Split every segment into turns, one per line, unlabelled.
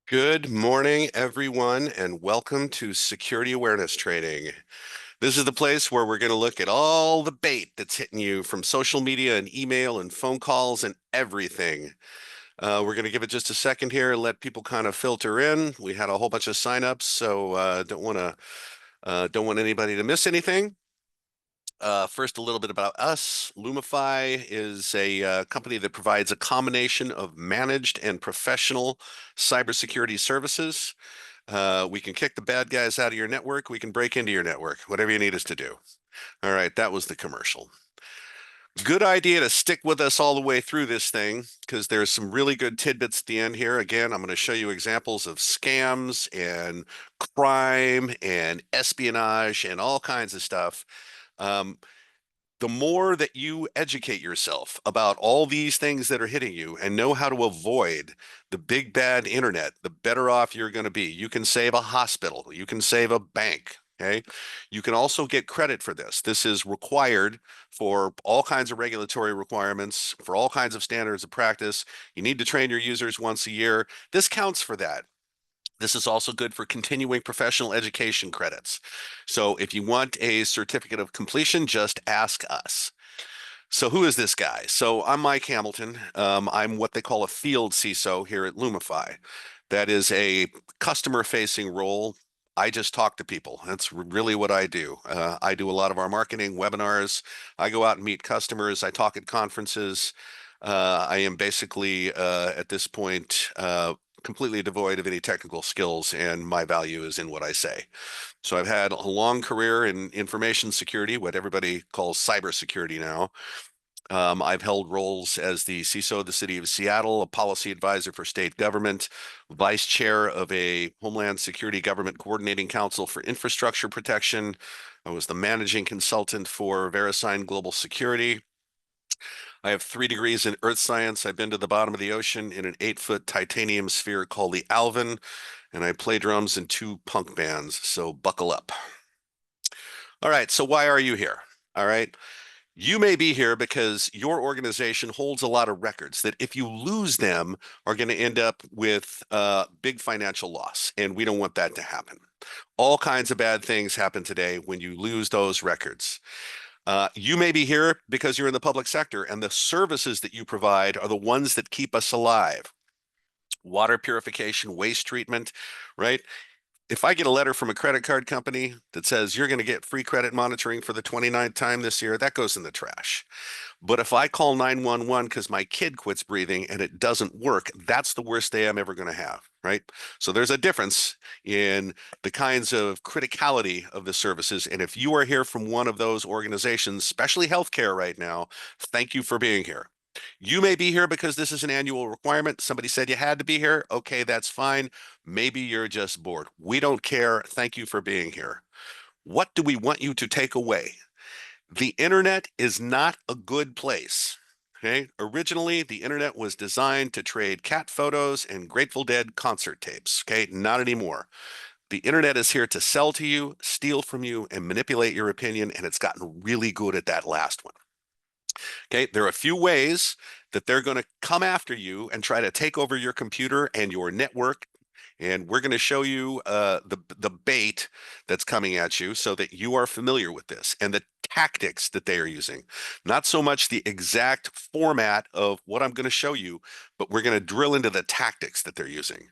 Good morning, everyone, and welcome to Security Awareness Training. This is the place where we're going to look at all the bait that's hitting you from social media and email and phone calls and everything. We're going to give it just a second here, let people kind of filter in. We had a whole bunch of signups, so don't want anybody to miss anything. First, a little bit about us. Lumifi is a company that provides a combination of managed and professional cybersecurity services. We can kick the bad guys out of your network. We can break into your network, whatever you need us to do. All right, that was the commercial. Good idea to stick with us all the way through this thing because there's some really good tidbits at the end here. Again, I'm going to show you examples of scams and crime and espionage and all kinds of stuff. Um, the more that you educate yourself about all these things that are hitting you and know how to avoid the big bad internet, the better off you're going to be. You can save a hospital, you can save a bank. Okay. You can also get credit for this. This is required for all kinds of regulatory requirements, for all kinds of standards of practice. You need to train your users once a year. This counts for that. This is also good for continuing professional education credits. So if you want a certificate of completion, just ask us. So who is this guy? So I'm Mike Hamilton. I'm what they call a field CISO here at Lumifi. That is a customer-facing role. I just talk to people. That's really what I do. I do a lot of our marketing webinars. I go out and meet customers. I talk at conferences. I am basically, at this point, completely devoid of any technical skills, and my value is in what I say. So I've had a long career in information security, what everybody calls cybersecurity now. I've held roles as the CISO of the city of Seattle, a policy advisor for state government, vice chair of a Homeland Security Government Coordinating Council for Infrastructure Protection. I was the managing consultant for VeriSign Global Security. I have 3 degrees in earth science. I've been to the bottom of the ocean in an 8-foot titanium sphere called the Alvin, and I play drums in 2 punk bands, so buckle up. All right, so why are you here? All right. You may be here because your organization holds a lot of records that if you lose them are going to end up with big financial loss, and we don't want that to happen. All kinds of bad things happen today when you lose those records. You may be here because you're in the public sector and the services that you provide are the ones that keep us alive. Water purification, waste treatment, right? If I get a letter from a credit card company that says you're going to get free credit monitoring for the 29th time this year, that goes in the trash. But if I call 911 because my kid quits breathing and it doesn't work, that's the worst day I'm ever going to have, right? So there's a difference in the kinds of criticality of the services. And if you are here from one of those organizations, especially healthcare right now, thank you for being here. You may be here because this is an annual requirement. Somebody said you had to be here. Okay, that's fine. Maybe you're just bored. We don't care. Thank you for being here. What do we want you to take away? The internet is not a good place. Okay. Originally, the internet was designed to trade cat photos and Grateful Dead concert tapes. Okay. Not anymore. The internet is here to sell to you, steal from you, and manipulate your opinion. And it's gotten really good at that last one. Okay. There are a few ways that they're going to come after you and try to take over your computer and your network. And we're going to show you the bait that's coming at you so that you are familiar with this and the tactics that they are using. Not so much the exact format of what I'm going to show you, but we're going to drill into the tactics that they're using.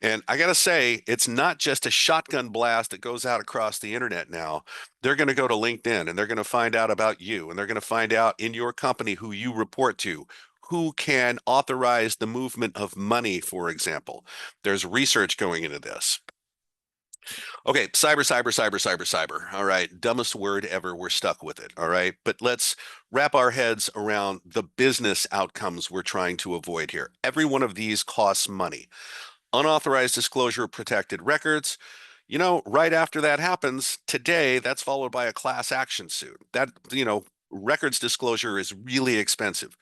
And I got to say, it's not just a shotgun blast that goes out across the internet now. They're going to go to LinkedIn and they're going to find out about you, and they're going to find out in your company who you report to, who can authorize the movement of money, for example. There's research going into this. Okay, cyber. All right, dumbest word ever. We're stuck with it. All right, but let's wrap our heads around the business outcomes we're trying to avoid here. Every one of these costs money. Unauthorized disclosure of protected records. You know, right after that happens today, that's followed by a class action suit. Records disclosure is really expensive.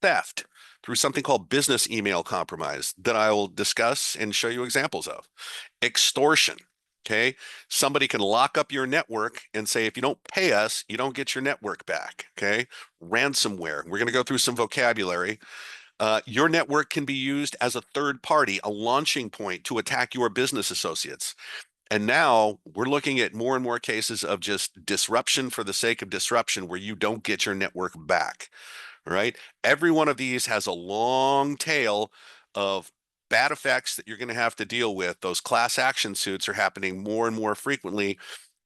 Theft through something called business email compromise that I will discuss and show you examples of. Extortion. Okay. Somebody can lock up your network and say, if you don't pay us, you don't get your network back. Okay. Ransomware. We're going to go through some vocabulary. Your network can be used as a third party, a launching point to attack your business associates. And now we're looking at more and more cases of just disruption for the sake of disruption where you don't get your network back, right? Every one of these has a long tail of bad effects that you're going to have to deal with. Those class action suits are happening more and more frequently.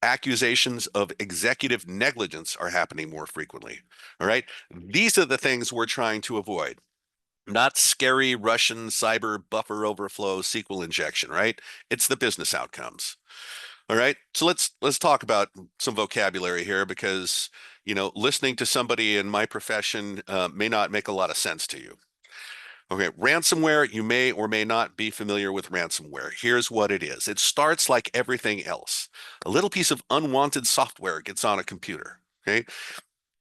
Accusations of executive negligence are happening more frequently. All right. These are the things we're trying to avoid. Not scary Russian cyber buffer overflow SQL injection, right? It's the business outcomes. All right. So let's talk about some vocabulary here because, listening to somebody in my profession may not make a lot of sense to you. Okay, ransomware, you may or may not be familiar with ransomware. Here's what it is. It starts like everything else. A little piece of unwanted software gets on a computer. Okay.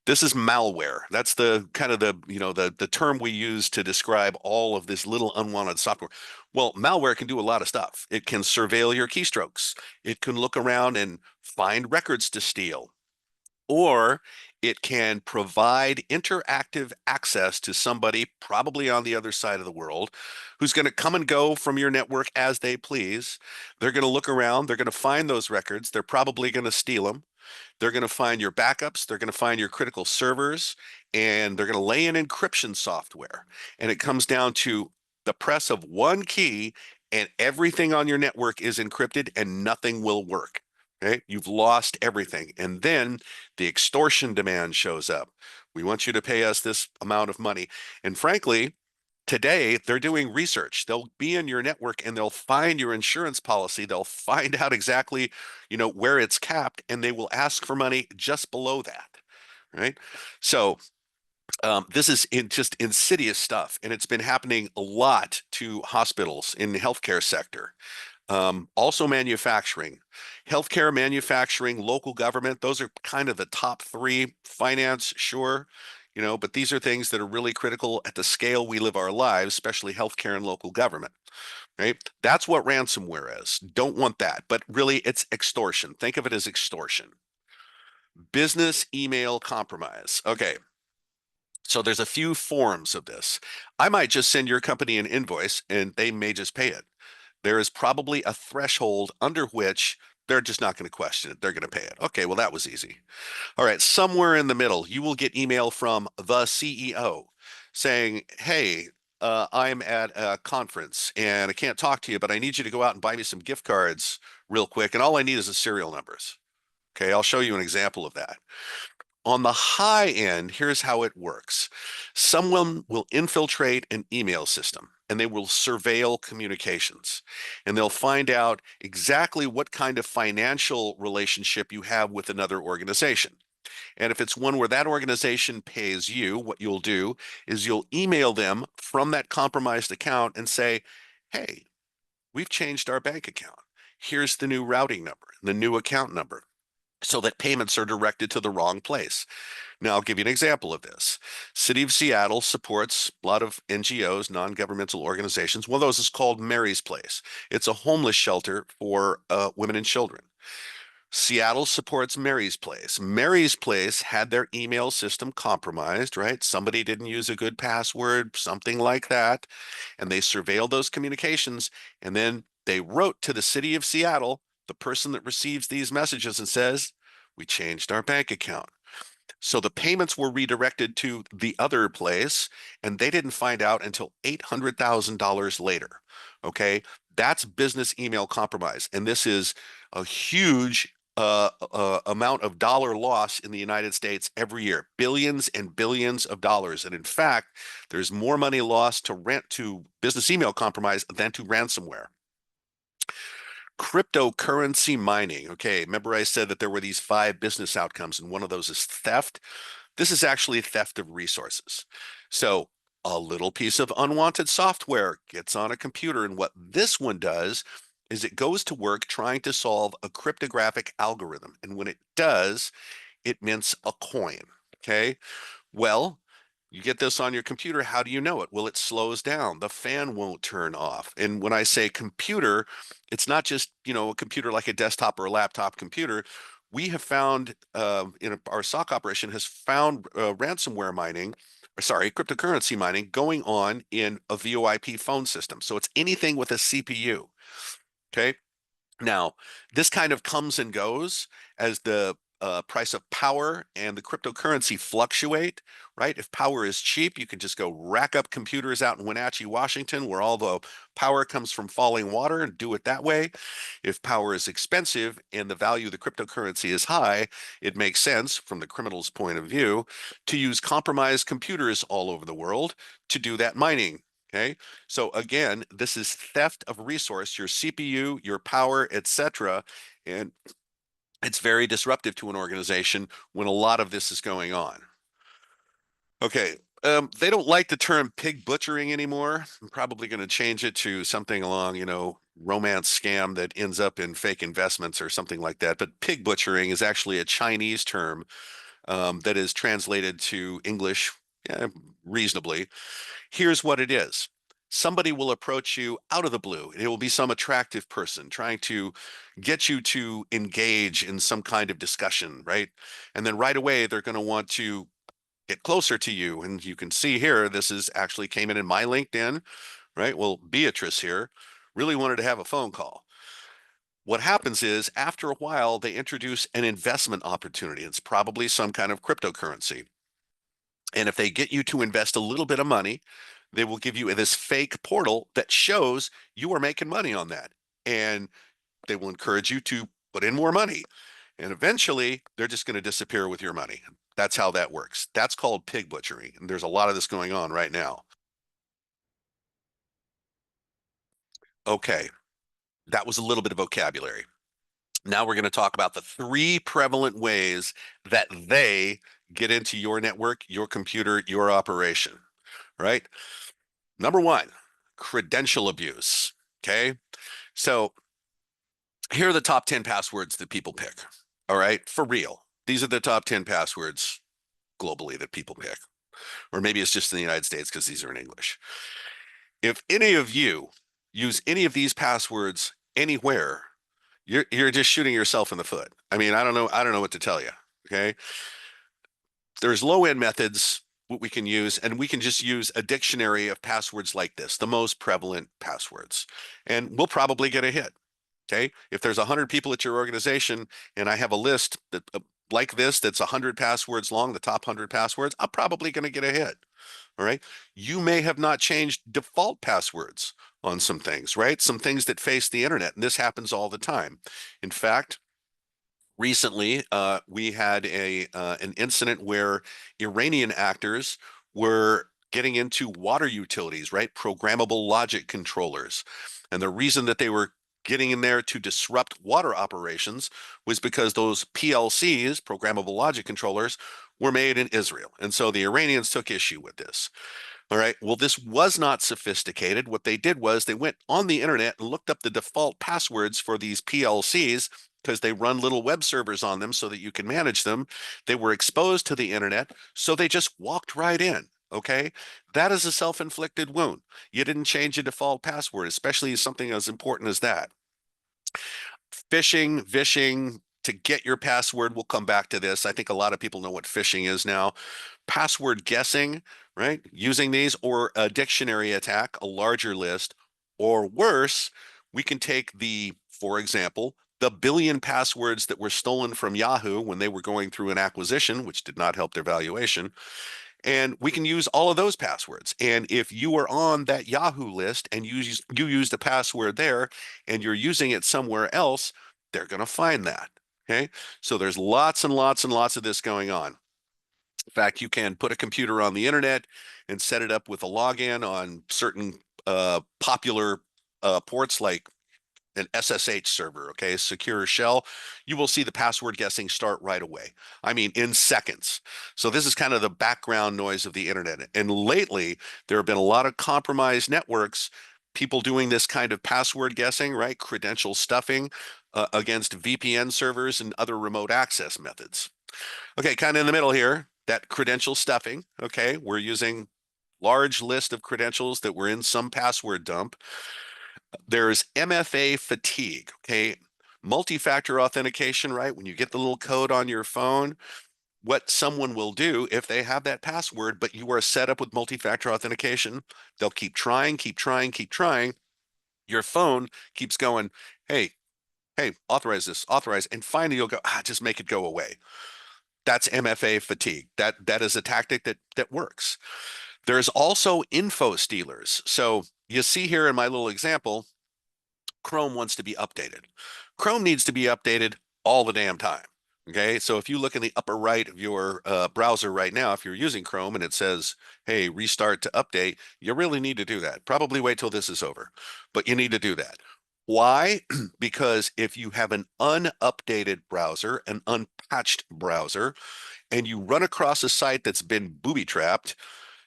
This is malware. That's the kind of the term we use to describe all of this little unwanted software. Well, malware can do a lot of stuff. It can surveil your keystrokes. It can look around and find records to steal, or it can provide interactive access to somebody probably on the other side of the world who's going to come and go from your network as they please. They're going to look around, they're going to find those records, they're probably going to steal them. They're going to find your backups, they're going to find your critical servers, and they're going to lay in encryption software. And it comes down to the press of one key, and everything on your network is encrypted and nothing will work. Okay, you've lost everything. And then the extortion demand shows up. We want you to pay us this amount of money. And frankly, today they're doing research. They'll be in your network and they'll find your insurance policy. They'll find out exactly, where it's capped, and they will ask for money just below that. Right. So this is just insidious stuff, and it's been happening a lot to hospitals in the healthcare sector. Also manufacturing, healthcare, manufacturing, local government, those are kind of the top three. Finance, sure, but these are things that are really critical at the scale we live our lives, especially healthcare and local government, right? That's what ransomware is. Don't want that. But really, it's extortion. Think of it as extortion. Business email compromise. Okay. So there's a few forms of this. I might just send your company an invoice and they may just pay it. There is probably a threshold under which they're just not going to question it. They're going to pay it. Okay, well, that was easy. All right, somewhere in the middle, you will get email from the CEO saying, hey, I'm at a conference and I can't talk to you, but I need you to go out and buy me some gift cards real quick. And all I need is the serial numbers. Okay, I'll show you an example of that. On the high end, here's how it works. Someone will infiltrate an email system and they will surveil communications, and they'll find out exactly what kind of financial relationship you have with another organization. And if it's one where that organization pays you, what you'll do is you'll email them from that compromised account and say, hey, we've changed our bank account. Here's the new routing number, the new account number, so that payments are directed to the wrong place. Now, I'll give you an example of this. City of Seattle supports a lot of NGOs, non-governmental organizations. One of those is called Mary's Place. It's a homeless shelter for women and children. Seattle supports Mary's Place. Mary's Place had their email system compromised, right? Somebody didn't use a good password, something like that, and they surveilled those communications, and then they wrote to the City of Seattle, the person that receives these messages, and says, we changed our bank account. So the payments were redirected to the other place, and they didn't find out until $800,000 later. Okay, that's business email compromise, and this is a huge amount of dollar loss in the United States every year, billions and billions of dollars. And in fact, there's more money lost to business email compromise than to ransomware. Cryptocurrency mining. Okay, remember I said that there were these 5 business outcomes, and one of those is theft. This is actually theft of resources. So a little piece of unwanted software gets on a computer, and what this one does is it goes to work trying to solve a cryptographic algorithm. And when it does, it mints a coin. Okay, well, you get this on your computer. How do you know it? Well, it slows down. The fan won't turn off. And when I say computer, it's not just, a computer like a desktop or a laptop computer. We have found in our SOC operation has found ransomware mining sorry, cryptocurrency mining going on in a VoIP phone system. So it's anything with a CPU. Okay. Now, this kind of comes and goes as the price of power and the cryptocurrency fluctuate, right? If power is cheap, you can just go rack up computers out in Wenatchee, Washington, where all the power comes from falling water and do it that way. If power is expensive and the value of the cryptocurrency is high, it makes sense from the criminal's point of view to use compromised computers all over the world to do that mining. Okay. So again, this is theft of resource, your CPU, your power, etc. And it's very disruptive to an organization when a lot of this is going on. Okay. They don't like the term pig butchering anymore. I'm probably going to change it to something along, romance scam that ends up in fake investments or something like that. But pig butchering is actually a Chinese term that is translated to English, reasonably. Here's what it is. Somebody will approach you out of the blue. It will be some attractive person trying to get you to engage in some kind of discussion, right? And then right away, they're going to want to get closer to you. And you can see here, this is actually came in my LinkedIn, right? Well, Beatrice here really wanted to have a phone call. What happens is after a while, they introduce an investment opportunity. It's probably some kind of cryptocurrency. And if they get you to invest a little bit of money, they will give you this fake portal that shows you are making money on that. And they will encourage you to put in more money. And eventually, they're just going to disappear with your money. That's how that works. That's called pig butchery. And there's a lot of this going on right now. Okay, that was a little bit of vocabulary. Now we're going to talk about the three prevalent ways that they get into your network, your computer, your operation, right? Number one, credential abuse. Okay. So here are the top 10 passwords that people pick. All right. For real. These are the top 10 passwords globally that people pick. Or maybe it's just in the United States because these are in English. If any of you use any of these passwords anywhere, you're just shooting yourself in the foot. I mean, I don't know what to tell you. Okay. There's low end methods what we can use, and we can just use a dictionary of passwords like this, the most prevalent passwords, and we'll probably get a hit. Okay. If there's 100 people at your organization and I have a list that like this, that's 100 passwords long, the top 100 passwords, I'm probably going to get a hit. All right. You may have not changed default passwords on some things, right? Some things that face the internet. And this happens all the time. In fact, recently, we had an incident where Iranian actors were getting into water utilities, right? Programmable logic controllers. And the reason that they were getting in there to disrupt water operations was because those PLCs, programmable logic controllers, were made in Israel. And so the Iranians took issue with this. All right. Well, this was not sophisticated. What they did was they went on the internet and looked up the default passwords for these PLCs because they run little web servers on them so that you can manage them. They were exposed to the internet, so they just walked right in. Okay. That is a self-inflicted wound. You didn't change a default password, especially something as important as that. Phishing, vishing, to get your password, we'll come back to this. I think a lot of people know what phishing is now. Password guessing, right? Using these, or a dictionary attack, a larger list, or worse, we can take for example, the billion passwords that were stolen from Yahoo when they were going through an acquisition, which did not help their valuation. And we can use all of those passwords. And if you are on that Yahoo list and you used a password there and you're using it somewhere else, they're going to find that. Okay. So there's lots and lots and lots of this going on. In fact, you can put a computer on the internet and set it up with a login on certain popular ports like an SSH server, okay, secure shell. You will see the password guessing start right away. I mean, in seconds. So this is kind of the background noise of the internet. And lately, there have been a lot of compromised networks, people doing this kind of password guessing, right? Credential stuffing against VPN servers and other remote access methods. Okay, kind of in the middle here, that credential stuffing. Okay, we're using large list of credentials that were in some password dump. There's MFA fatigue. Okay, multi-factor authentication, right? When you get the little code on your phone, what someone will do if they have that password, but you are set up with multi-factor authentication, they'll keep trying, keep trying, keep trying. Your phone keeps going, hey, hey, authorize this, authorize, and finally you'll go, just make it go away. That's MFA fatigue. That is a tactic that works. There's also info stealers. So you see here in my little example, Chrome wants to be updated. Chrome needs to be updated all the damn time. Okay, so if you look in the upper right of your browser right now, if you're using Chrome and it says, hey, restart to update, you really need to do that. Probably wait till this is over, but you need to do that. Why? Because if you have an unupdated browser, an unpatched browser, and you run across a site that's been booby trapped,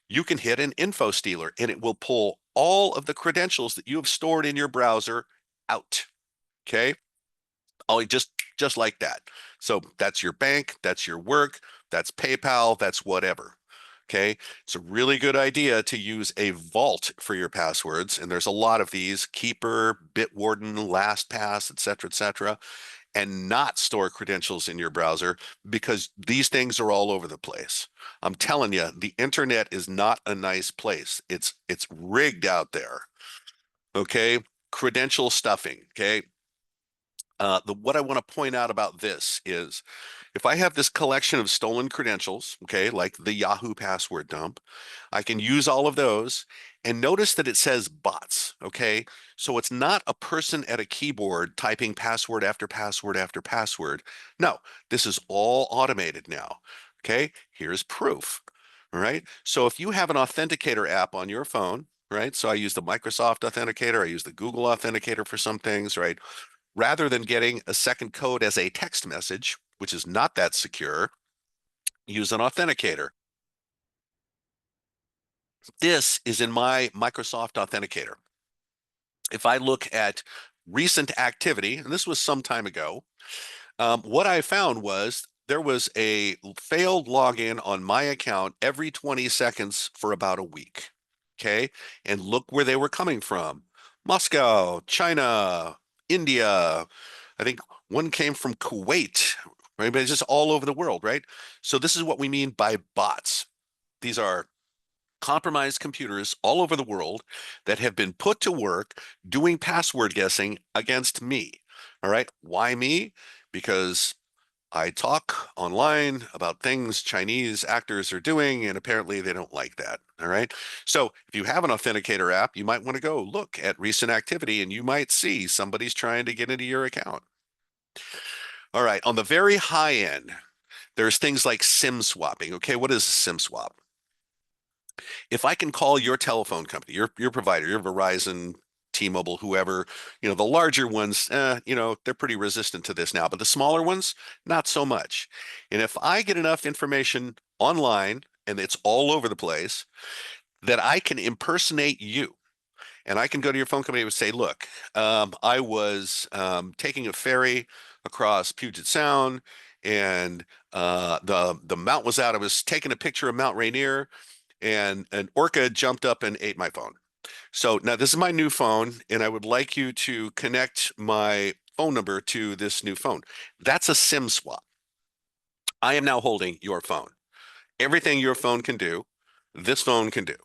you can hit an info stealer and it will pull all of the credentials that you have stored in your browser out. Okay. Oh, just like that. So that's your bank, that's your work, that's PayPal, that's whatever. Okay. It's a really good idea to use a vault for your passwords. And there's a lot of these: Keeper, Bitwarden, LastPass, et cetera, and not store credentials in your browser, because these things are all over the place. I'm telling you, the internet is not a nice place. It's rigged out there. Okay. Credential stuffing. Okay. What I want to point out about this is, if I have this collection of stolen credentials, okay, like the Yahoo password dump, I can use all of those, and notice that it says bots, okay? So it's not a person at a keyboard typing password after password after password. No, this is all automated now, okay? Here's proof, all right? So if you have an authenticator app on your phone, right? So I use the Microsoft Authenticator, I use the Google Authenticator for some things, right? Rather than getting a second code as a text message, which is not that secure, use an authenticator. This is in my Microsoft Authenticator. If I look at recent activity, and this was some time ago, what I found was there was a failed login on my account every 20 seconds for about a week. Okay. And look where they were coming from: Moscow, China, India. I think one came from Kuwait, right? But it's just all over the world, right? So this is what we mean by bots. These are compromised computers all over the world that have been put to work doing password guessing against me. All right. Why me? Because I talk online about things Chinese actors are doing, and apparently they don't like that. All right. So if you have an authenticator app, you might want to go look at recent activity and you might see somebody's trying to get into your account. All right. On the very high end, there's things like SIM swapping. Okay. What is a SIM swap? If I can call your telephone company, your provider, your Verizon, T-Mobile, whoever, the larger ones, they're pretty resistant to this now, but the smaller ones, not so much. And if I get enough information online, and it's all over the place, that I can impersonate you, and I can go to your phone company and say, look, I was taking a ferry across Puget Sound, and the mount was out. I was taking a picture of Mount Rainier, and an orca jumped up and ate my phone. So now this is my new phone, and I would like you to connect my phone number to this new phone. That's a SIM swap. I am now holding your phone. Everything your phone can do, this phone can do.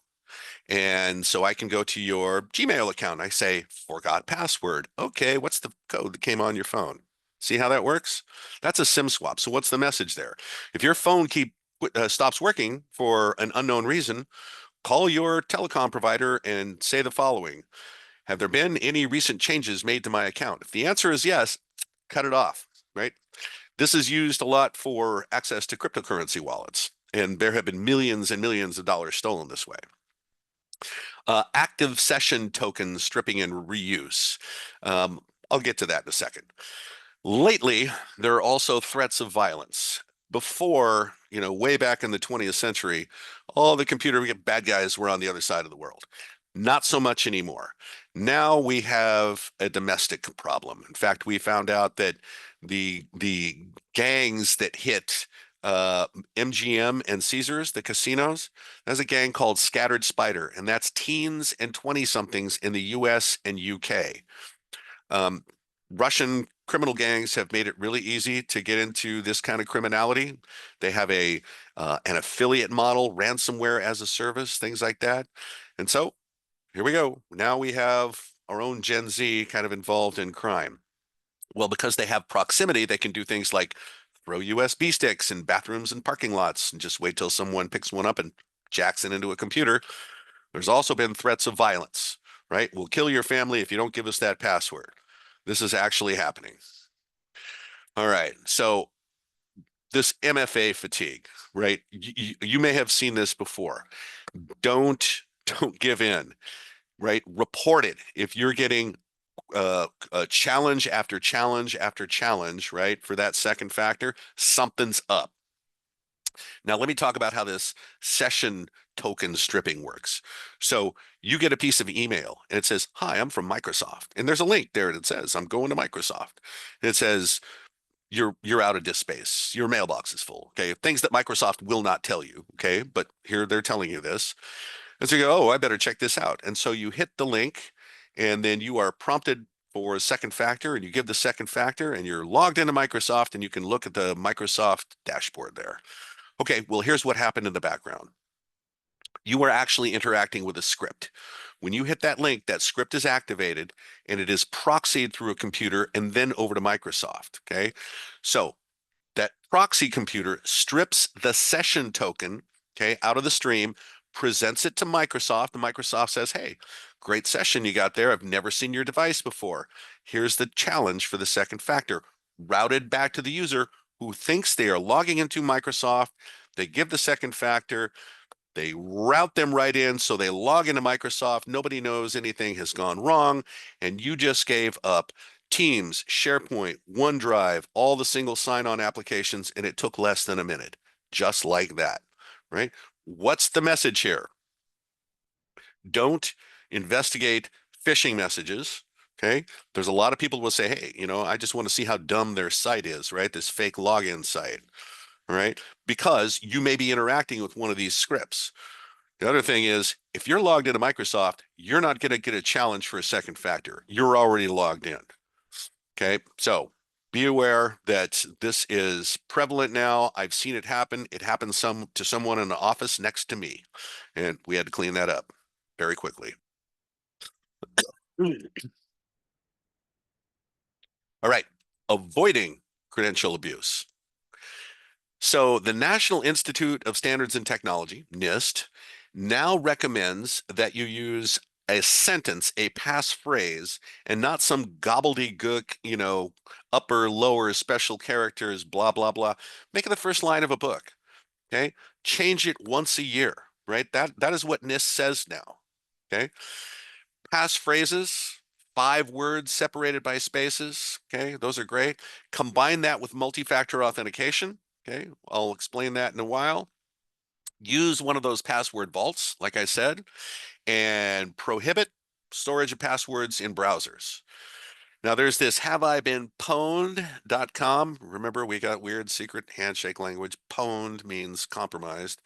And so I can go to your Gmail account. I say, forgot password. Okay, what's the code that came on your phone? See how that works? That's a SIM swap. So what's the message there? If your phone stops working for an unknown reason, call your telecom provider and say the following: have there been any recent changes made to my account? If the answer is yes, cut it off, right? This is used a lot for access to cryptocurrency wallets, and there have been millions and millions of dollars stolen this way. Active session token stripping and reuse. Um, I'll get to that in a second. Lately, there are also threats of violence. Before, way back in the 20th century, all the computer bad guys were on the other side of the world. Not so much anymore. Now we have a domestic problem. In fact, we found out that the gangs that hit MGM and Caesars, the casinos, there's a gang called Scattered Spider, and that's teens and 20 somethings in the US and UK. Um, Russian criminal gangs have made it really easy to get into this kind of criminality. They have a an affiliate model, ransomware as a service, things like that. And so here we go. Now we have our own Gen Z kind of involved in crime. Well, because they have proximity, they can do things like throw USB sticks in bathrooms and parking lots and just wait till someone picks one up and jacks it into a computer. There's also been threats of violence, right? We'll kill your family if you don't give us that password. This is actually happening. All right. So this MFA fatigue, right? You may have seen this before. Don't give in, right? Report it if you're getting challenge after challenge after challenge, right? For that second factor, something's up. Now, let me talk about how this session token stripping works. So you get a piece of email and it says, "Hi, I'm from Microsoft." And there's a link there that says, "I'm going to Microsoft." And it says, you're out of disk space. Your mailbox is full. Okay. Things that Microsoft will not tell you. Okay. But here they're telling you this. And so you go, "Oh, I better check this out." And so you hit the link and then you are prompted for a second factor and you give the second factor and you're logged into Microsoft and you can look at the Microsoft dashboard there. Okay, well, here's what happened in the background. You are actually interacting with a script. When you hit that link, that script is activated and it is proxied through a computer and then over to Microsoft. Okay, so that proxy computer strips the session token, okay, out of the stream, presents it to Microsoft, and Microsoft says, "Hey, great session you got there. I've never seen your device before. Here's the challenge for the second factor," routed back to the user who thinks they are logging into Microsoft. They give the second factor, they route them right in, so they log into Microsoft. Nobody knows anything has gone wrong, and you just gave up Teams, SharePoint, OneDrive, all the single sign-on applications, and it took less than a minute, just like that, right? What's the message here? Don't investigate phishing messages. Okay. There's a lot of people will say, "Hey, I just want to see how dumb their site is," right? This fake login site, right? Because you may be interacting with one of these scripts. The other thing is, if you're logged into Microsoft, you're not going to get a challenge for a second factor. You're already logged in. Okay. So be aware that this is prevalent now. I've seen it happen. It happened to someone in the office next to me, and we had to clean that up very quickly. All right. Avoiding credential abuse. So the National Institute of Standards and Technology, NIST, now recommends that you use a sentence, a passphrase, and not some gobbledygook, upper, lower, special characters, blah, blah, blah. Make it the first line of a book. Okay. Change it once a year, right? That is what NIST says now. Okay. Passphrases, 5 words separated by spaces. Okay. Those are great. Combine that with multi-factor authentication. Okay. I'll explain that in a while. Use one of those password vaults, like I said, and prohibit storage of passwords in browsers. Now there's this haveibeenpwned.com. Remember, we got weird secret handshake language. Pwned means compromised.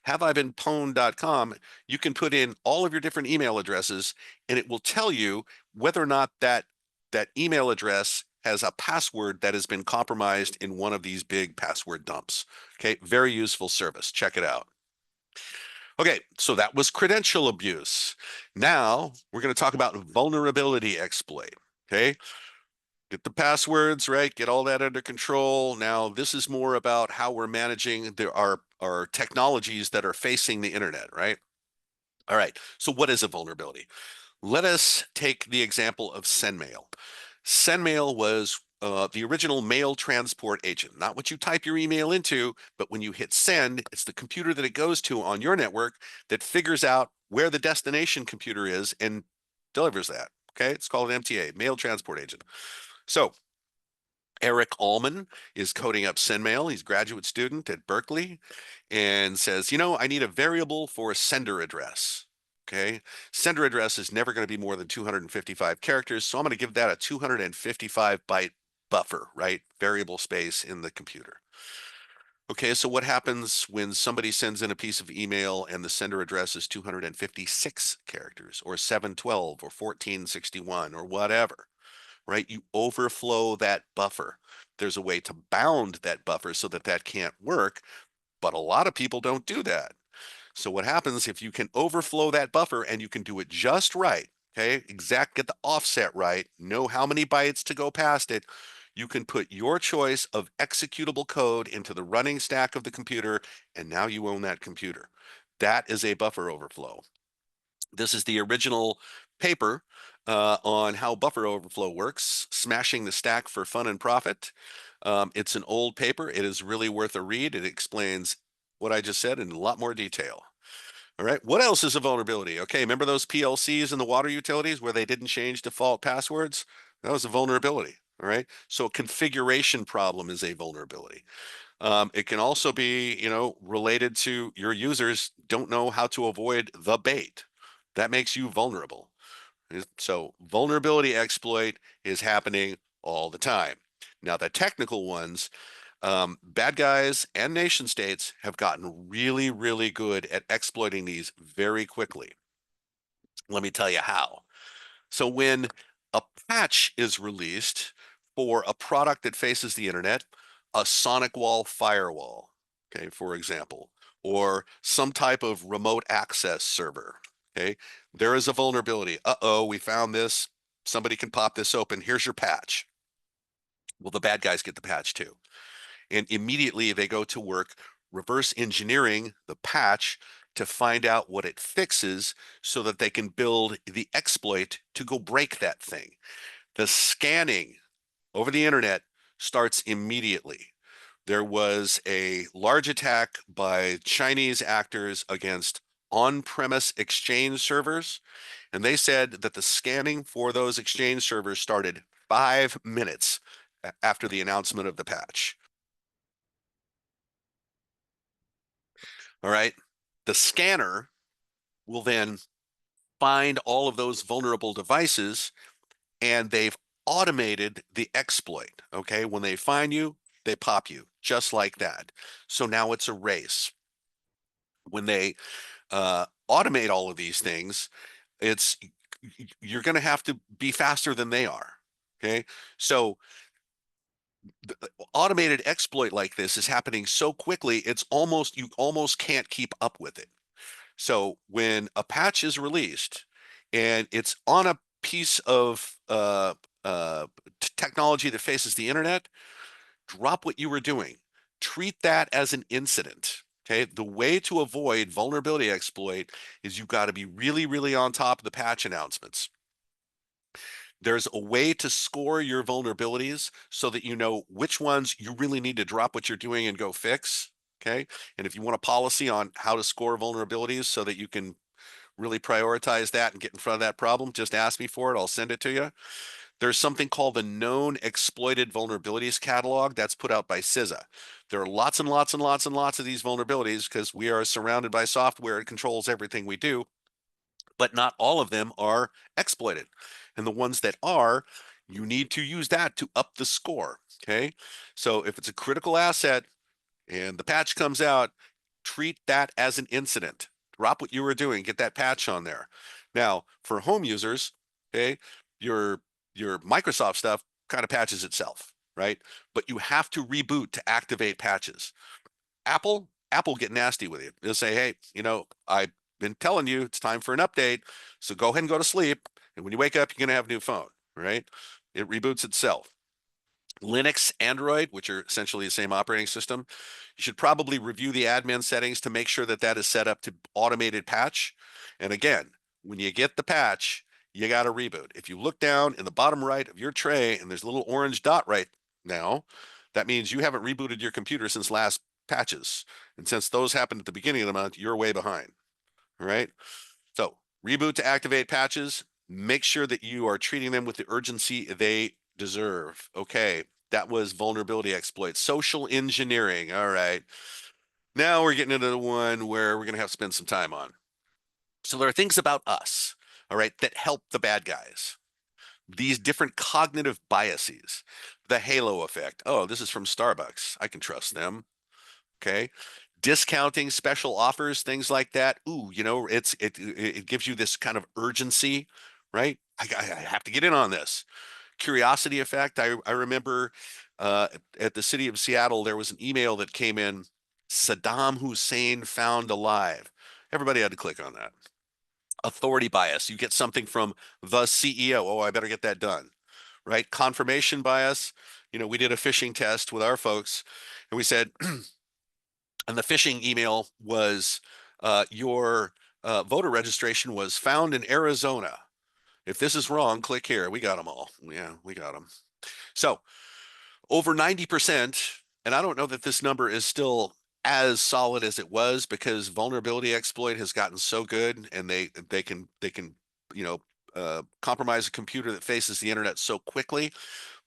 Haveibeenpwned.com. You can put in all of your different email addresses and it will tell you whether or not that email address has a password that has been compromised in one of these big password dumps. Okay, very useful service. Check it out. Okay, so that was credential abuse. Now we're going to talk about vulnerability exploit. Okay, get the passwords right, get all that under control. Now this is more about how we're managing our technologies that are facing the internet, right? All right, so what is a vulnerability? Let us take the example of SendMail. SendMail was the original mail transport agent, not what you type your email into, but when you hit send, it's the computer that it goes to on your network that figures out where the destination computer is and delivers that. Okay, it's called an MTA, mail transport agent. So Eric Allman is coding up SendMail. He's a graduate student at Berkeley and says, I need a variable for a sender address. Okay. Sender address is never going to be more than 255 characters. So I'm going to give that a 255 byte buffer, right? Variable space in the computer. Okay. So what happens when somebody sends in a piece of email and the sender address is 256 characters or 712 or 1461 or whatever? right? You overflow that buffer. There's a way to bound that buffer so that that can't work, but a lot of people don't do that. So what happens if you can overflow that buffer and you can do it just right, okay, get the offset right, know how many bytes to go past it, you can put your choice of executable code into the running stack of the computer, and now you own that computer. That is a buffer overflow. This is the original paper on how buffer overflow works, smashing the stack for fun and profit. It's an old paper. It is really worth a read. It explains what I just said in a lot more detail. All right. What else is a vulnerability? Okay. Remember those PLCs in the water utilities where they didn't change default passwords? That was a vulnerability. All right. So a configuration problem is a vulnerability. It can also be, related to your users don't know how to avoid the bait. That makes you vulnerable. So vulnerability exploit is happening all the time. Now, the technical ones, bad guys and nation states have gotten really, really good at exploiting these very quickly. Let me tell you how. So when a patch is released for a product that faces the internet, a sonic wall firewall, okay, for example, or some type of remote access server, okay, there is a vulnerability. Uh-oh, we found this. Somebody can pop this open. Here's your patch. Well, the bad guys get the patch too. And immediately they go to work reverse engineering the patch to find out what it fixes so that they can build the exploit to go break that thing. The scanning over the internet starts immediately. There was a large attack by Chinese actors against on-premise exchange servers, and they said that the scanning for those exchange servers started 5 minutes after the announcement of the patch. All right. The scanner will then find all of those vulnerable devices, and they've automated the exploit. Okay. When they find you, they pop you just like that. So now it's a race. When they automate all of these things, it's you're going to have to be faster than they are. Okay. So the automated exploit like this is happening so quickly, you almost can't keep up with it. So when a patch is released and it's on a piece of technology that faces the internet, drop what you were doing. Treat that as an incident. Okay. The way to avoid vulnerability exploit is you've got to be really, really on top of the patch announcements. There's a way to score your vulnerabilities so that you know which ones you really need to drop what you're doing and go fix. Okay. And if you want a policy on how to score vulnerabilities so that you can really prioritize that and get in front of that problem, just ask me for it. I'll send it to you. There's something called the Known Exploited Vulnerabilities Catalog that's put out by CISA. There are lots and lots and lots and lots of these vulnerabilities because we are surrounded by software. It controls everything we do, but not all of them are exploited. And the ones that are, you need to use that to up the score. Okay. So if it's a critical asset and the patch comes out, treat that as an incident. Drop what you were doing, get that patch on there. Now, for home users, okay, your your Microsoft stuff kind of patches itself, right? But you have to reboot to activate patches. Apple get nasty with you. They'll say, "Hey, I've been telling you it's time for an update, so go ahead and go to sleep, and when you wake up, you're going to have a new phone," right? It reboots itself. Linux, Android, which are essentially the same operating system, you should probably review the admin settings to make sure that that is set up to automated patch. And again, when you get the patch, you got to reboot. If you look down in the bottom right of your tray and there's a little orange dot right now, that means you haven't rebooted your computer since last patches. And since those happened at the beginning of the month, you're way behind. All right. So reboot to activate patches. Make sure that you are treating them with the urgency they deserve. Okay, that was vulnerability exploits. Social engineering. All right. Now we're getting into the one where we're going to have to spend some time on. So there are things about us, all right, that help the bad guys. These different cognitive biases, the halo effect. Oh, this is from Starbucks. I can trust them. Okay. Discounting special offers, things like that. Ooh, it gives you this kind of urgency, right? I have to get in on this. curiosity effect. I remember uh, at the city of Seattle, there was an email that came in, Saddam Hussein found alive. Everybody had to click on that. Authority bias. You get something from the CEO. Oh, I better get that done. Right? Confirmation bias. We did a phishing test with our folks, and we said, and the phishing email was, your voter registration was found in Arizona. If this is wrong, click here. We got them all. Yeah, we got them. So over 90%, and I don't know that this number is still as solid as it was because vulnerability exploit has gotten so good, and they can compromise a computer that faces the internet so quickly.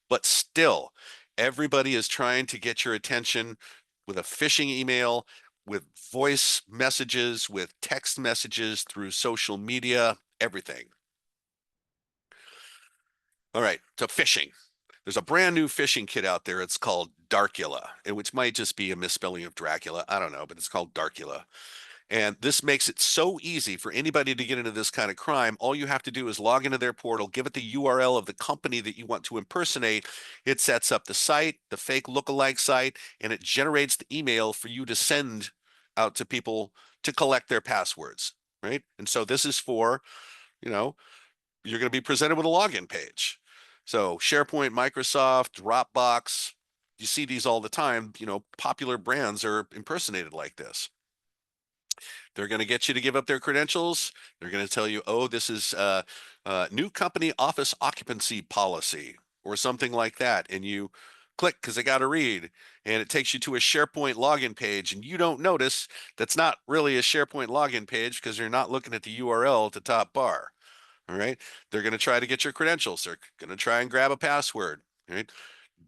But still, everybody is trying to get your attention with a phishing email, with voice messages, with text messages, through social media, everything. All right, so phishing. There's a brand new phishing kit out there. It's called Darkula, and which might just be a misspelling of Dracula. I don't know, but it's called Darkula. And this makes it so easy for anybody to get into this kind of crime. All you have to do is log into their portal, give it the URL of the company that you want to impersonate. It sets up the site, the fake lookalike site, and it generates the email for you to send out to people to collect their passwords, right? And so this is for, you know, you're going to be presented with a login page. So SharePoint, Microsoft, Dropbox, you see these all the time. Popular brands are impersonated like this. They're going to get you to give up their credentials. They're going to tell you, oh, this is new company office occupancy policy or something like that. And you click because they got to read, and it takes you to a SharePoint login page. And you don't notice that's not really a SharePoint login page because you're not looking at the URL at the top bar. All right. They're going to try to get your credentials. They're going to try and grab a password. Right.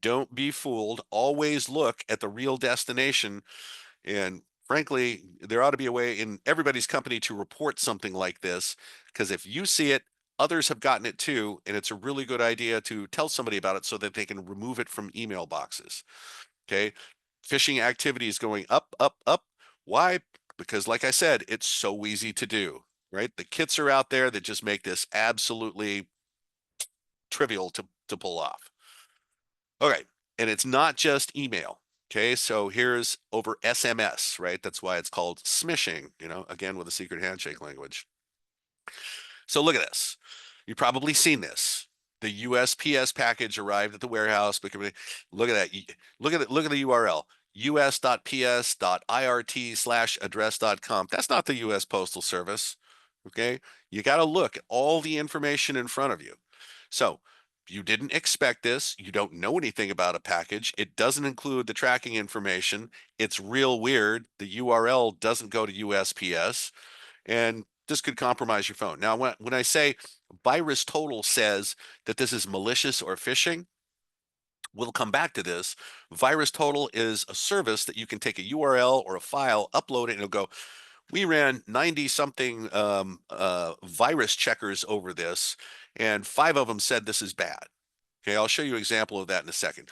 Don't be fooled. Always look at the real destination. And frankly, there ought to be a way in everybody's company to report something like this, because if you see it, others have gotten it too, and it's a really good idea to tell somebody about it so that they can remove it from email boxes. Okay. Phishing activity is going up, up, up. Why? Because, like I said, it's so easy to do, right? The kits are out there that just make this absolutely trivial to pull off. Okay. And it's not just email. Okay. So here's over SMS, right? That's why it's called smishing, again, with a secret handshake language. So look at this. You've probably seen this. The USPS package arrived at the warehouse. Look at that. Look at the URL, us.ps.irt/address.com. That's not the US Postal Service. Okay. You got to look at all the information in front of you. So you didn't expect this. You don't know anything about a package. It doesn't include the tracking information. It's real weird. The URL doesn't go to USPS, and this could compromise your phone. Now, when I say VirusTotal says that this is malicious or phishing, we'll come back to this. VirusTotal is a service that you can take a URL or a file, upload it, and it'll go, we ran 90 something virus checkers over this, and 5 of them said this is bad. Okay, I'll show you an example of that in a second.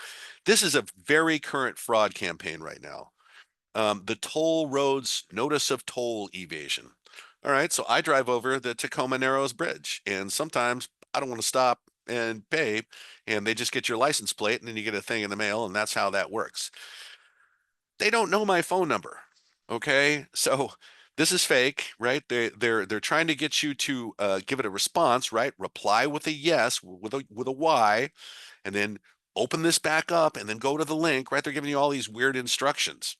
This is a very current fraud campaign right now. The toll roads notice of toll evasion. All right, so I drive over the Tacoma Narrows Bridge, and sometimes I don't want to stop and pay, and they just get your license plate, and then you get a thing in the mail, and that's how that works. They don't know my phone number. Okay, so this is fake, right? They're trying to get you to give it a response, right? Reply with a yes, with a Y, and then open this back up, and then go to the link, right? They're giving you all these weird instructions.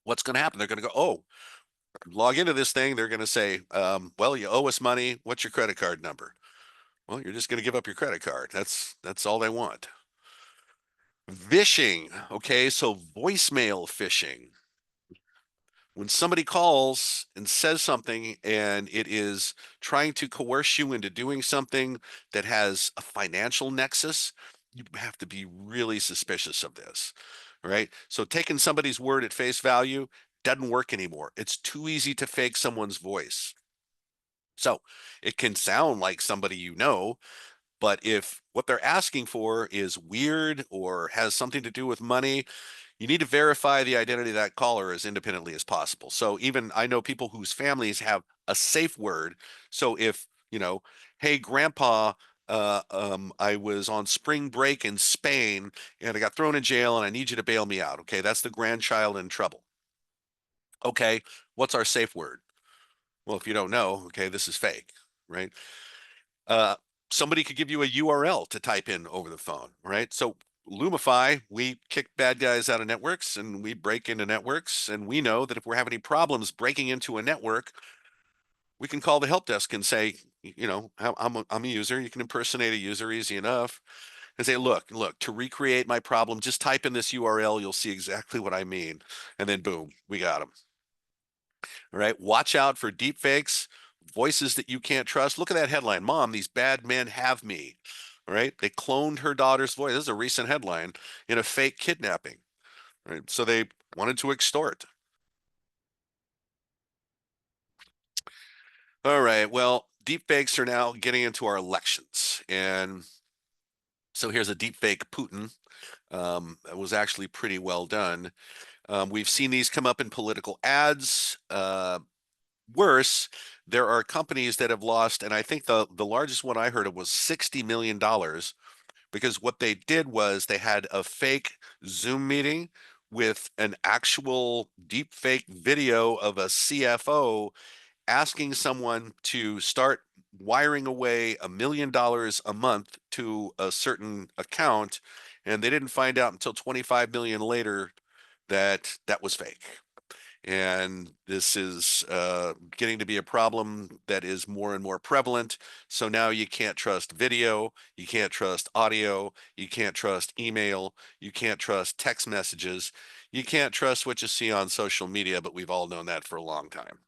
What's going to happen? They're going to go, oh, log into this thing. They're going to say, well, you owe us money. What's your credit card number? Well, you're just going to give up your credit card. That's all they want. Phishing. Okay, so voicemail phishing. When somebody calls and says something and it is trying to coerce you into doing something that has a financial nexus, you have to be really suspicious of this, right? So taking somebody's word at face value doesn't work anymore. It's too easy to fake someone's voice. So it can sound like somebody you know, but if what they're asking for is weird or has something to do with money, you need to verify the identity of that caller as independently as possible. So even I know people whose families have a safe word. So if, hey, grandpa, I was on spring break in Spain and I got thrown in jail and I need you to bail me out. Okay, that's the grandchild in trouble. Okay, what's our safe word? Well, if you don't know, okay, this is fake, right? Uh, Somebody could give you a URL to type in over the phone, right? So Lumify, we kick bad guys out of networks and we break into networks. And we know that if we're having any problems breaking into a network, we can call the help desk and say, I'm a user. You can impersonate a user easy enough and say, look, to recreate my problem, just type in this URL. You'll see exactly what I mean. And then boom, we got them. All right. Watch out for deep fakes, voices that you can't trust. Look at that headline. Mom, these bad men have me. All right. They cloned her daughter's voice. This is a recent headline in a fake kidnapping. Right. So they wanted to extort. All right. Well, deep fakes are now getting into our elections. And so here's a deep fake Putin. It was actually pretty well done. We've seen these come up in political ads. Worse, there are companies that have lost, and I think the largest one I heard of was $60 million because what they did was they had a fake Zoom meeting with an actual deep fake video of a CFO asking someone to start wiring away $1 million a month to a certain account, and they didn't find out until 25 million later that that was fake. And this is getting to be a problem that is more and more prevalent. So now you can't trust video, you can't trust audio, you can't trust email, you can't trust text messages, you can't trust what you see on social media, but we've all known that for a long time.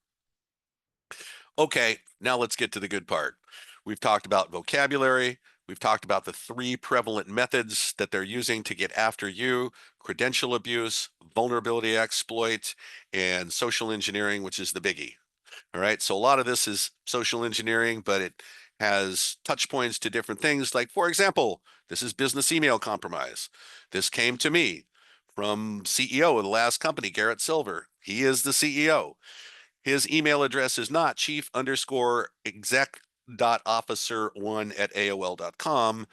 Okay, now let's get to the good part. We've talked about vocabulary. We've talked about the three prevalent methods that they're using to get after you: credential abuse, vulnerability exploit, and social engineering, which is the biggie. All right, so a lot of this is social engineering, but it has touch points to different things. Like, for example, this is business email compromise. This came to me from CEO of the last company, Garrett Silver. He is the CEO. His email address is not chief_exec.officer1@AOL.com.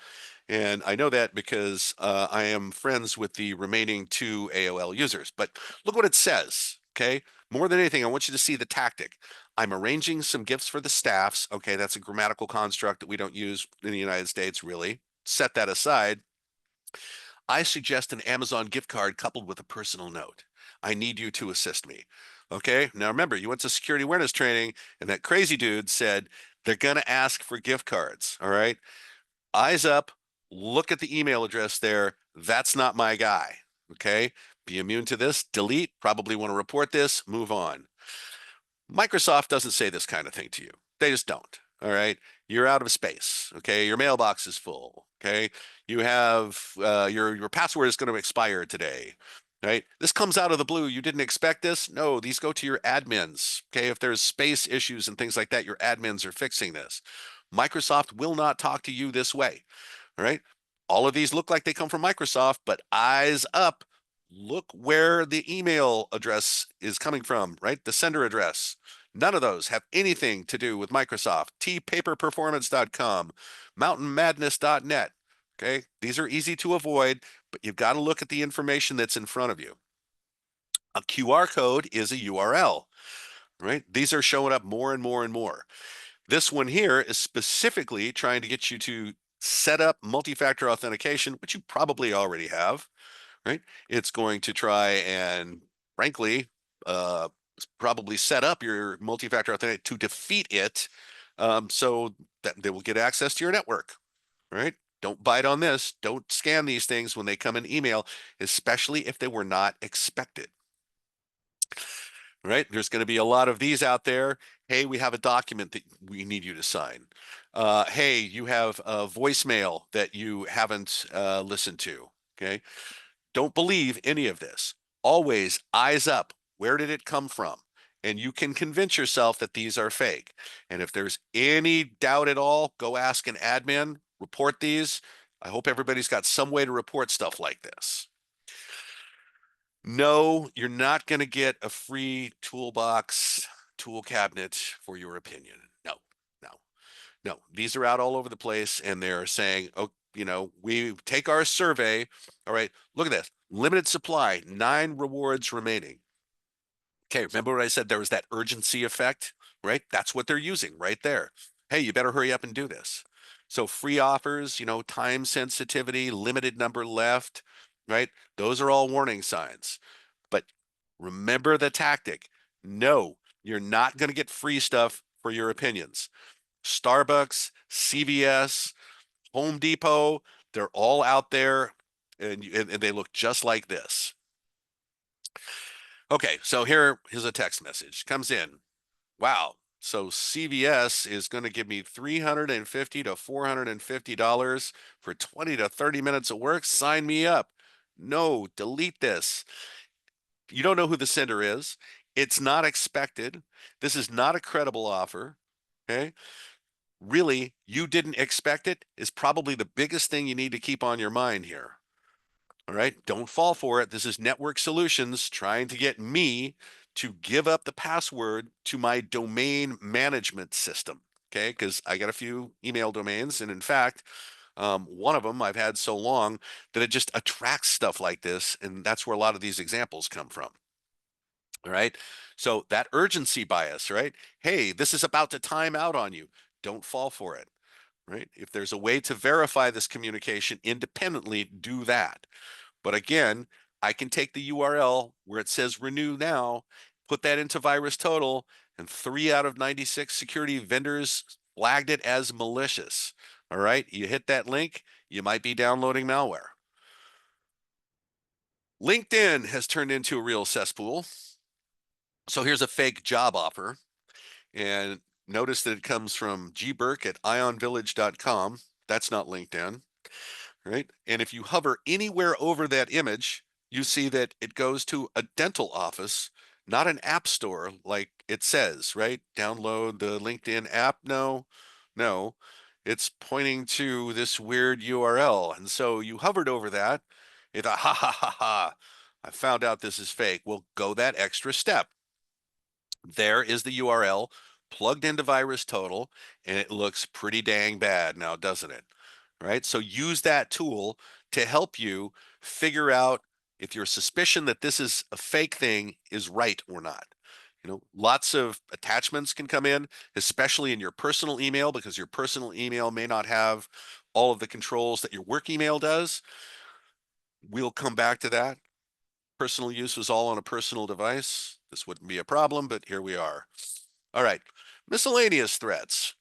And I know that because I am friends with the remaining two AOL users. But look what it says. Okay. More than anything, I want you to see the tactic. I'm arranging some gifts for the staffs. Okay. That's a grammatical construct that we don't use in the United States, really. Set that aside. I suggest an Amazon gift card coupled with a personal note. I need you to assist me. Okay. Now remember, you went to security awareness training, and that crazy dude said they're going to ask for gift cards. All right. Eyes up. Look at the email address there. That's not my guy. Okay. Be immune to this. Delete. Probably want to report this. Move on. Microsoft doesn't say this kind of thing to you. They just don't. All right. You're out of space. Okay. Your mailbox is full. Okay. You have your password is going to expire today. Right. This comes out of the blue. You didn't expect this. No, these go to your admins. Okay. If there's space issues and things like that, your admins are fixing this. Microsoft will not talk to you this way. All right. All of these look like they come from Microsoft, but eyes up. Look where the email address is coming from, right? The sender address. None of those have anything to do with Microsoft. tpaperperformance.com, mountainmadness.net. Okay. These are easy to avoid, but you've got to look at the information that's in front of you. A QR code is a URL, right? These are showing up more and more and more. This one here is specifically trying to get you to set up multi-factor authentication, which you probably already have, right? It's going to try and, frankly, uh, probably set up your multi-factor authentication to defeat it, so that they will get access to your network, right? Don't bite on this. Don't scan these things when they come in email, especially if they were not expected. Right? There's going to be a lot of these out there. Hey, we have a document that we need you to sign. Hey, you have a voicemail that you haven't listened to. Okay. Don't believe any of this. Always eyes up. Where did it come from? And you can convince yourself that these are fake. And if there's any doubt at all, go ask an admin, report these. I hope everybody's got some way to report stuff like this. No, you're not going to get a free toolbox, tool cabinet for your opinion. No, no. No, these are out all over the place, and they're saying, oh, we take our survey. All right, look at this. Limited supply, 9 rewards remaining. Okay, remember what I said? There was that urgency effect, right? That's what they're using right there. Hey, you better hurry up and do this. So free offers, time sensitivity, limited number left, right? Those are all warning signs. But remember the tactic. No, you're not going to get free stuff for your opinions. Starbucks, CVS, Home Depot, they're all out there, and they look just like this. Okay, so here's a text message. Comes in. Wow. So CVS is going to give me $350 to $450 for 20 to 30 minutes of work. Sign me up. No, delete this. You don't know who the sender is. It's not expected. This is not a credible offer. Okay. Really, you didn't expect it is probably the biggest thing you need to keep on your mind here. All right. Don't fall for it. This is Network Solutions trying to get me to give up the password to my domain management system. Okay. Because I got a few email domains. And in fact, one of them I've had so long that it just attracts stuff like this. And that's where a lot of these examples come from. All right. So that urgency bias, right? Hey, this is about to time out on you. Don't fall for it. Right. If there's a way to verify this communication independently, do that. But again, I can take the URL where it says renew now, put that into VirusTotal, and 3 out of 96 security vendors flagged it as malicious. All right, you hit that link, you might be downloading malware. LinkedIn has turned into a real cesspool. So here's a fake job offer. And notice that it comes from gburke at ionvillage.com. That's not LinkedIn. Right? And if you hover anywhere over that image, you see that it goes to a dental office, not an app store like it says, right? Download the LinkedIn app. No, no, it's pointing to this weird URL. And so you hovered over that. You thought, ha ha ha ha, I found out this is fake. Well, go that extra step. There is the URL plugged into VirusTotal, and it looks pretty dang bad now, doesn't it? Right? So use that tool to help you figure out if your suspicion that this is a fake thing is right or not. Lots of attachments can come in, especially in your personal email, because your personal email may not have all of the controls that your work email does. We'll come back to that. Personal use was all on a personal device. This wouldn't be a problem, but here we are. All right, miscellaneous threats.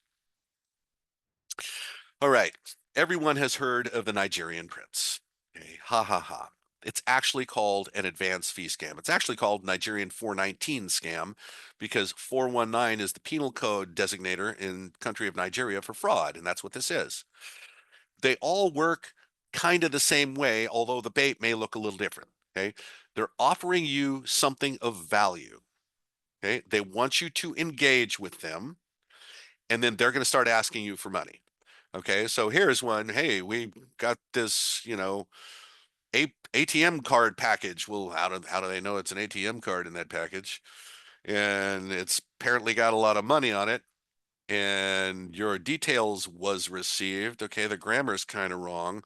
All right, everyone has heard of the Nigerian prince. Okay, ha ha ha. It's actually called an advanced fee scam. It's actually called Nigerian 419 scam because 419 is the penal code designator in country of Nigeria for fraud, and that's what this is. They all work kind of the same way, although the bait may look a little different. Okay, they're offering you something of value. Okay, they want you to engage with them, and then they're going to start asking you for money. Okay, so here's one. Hey, we got this, ATM card package. Well, how do they know it's an ATM card in that package? And it's apparently got a lot of money on it. And your details was received. Okay, the grammar's kind of wrong.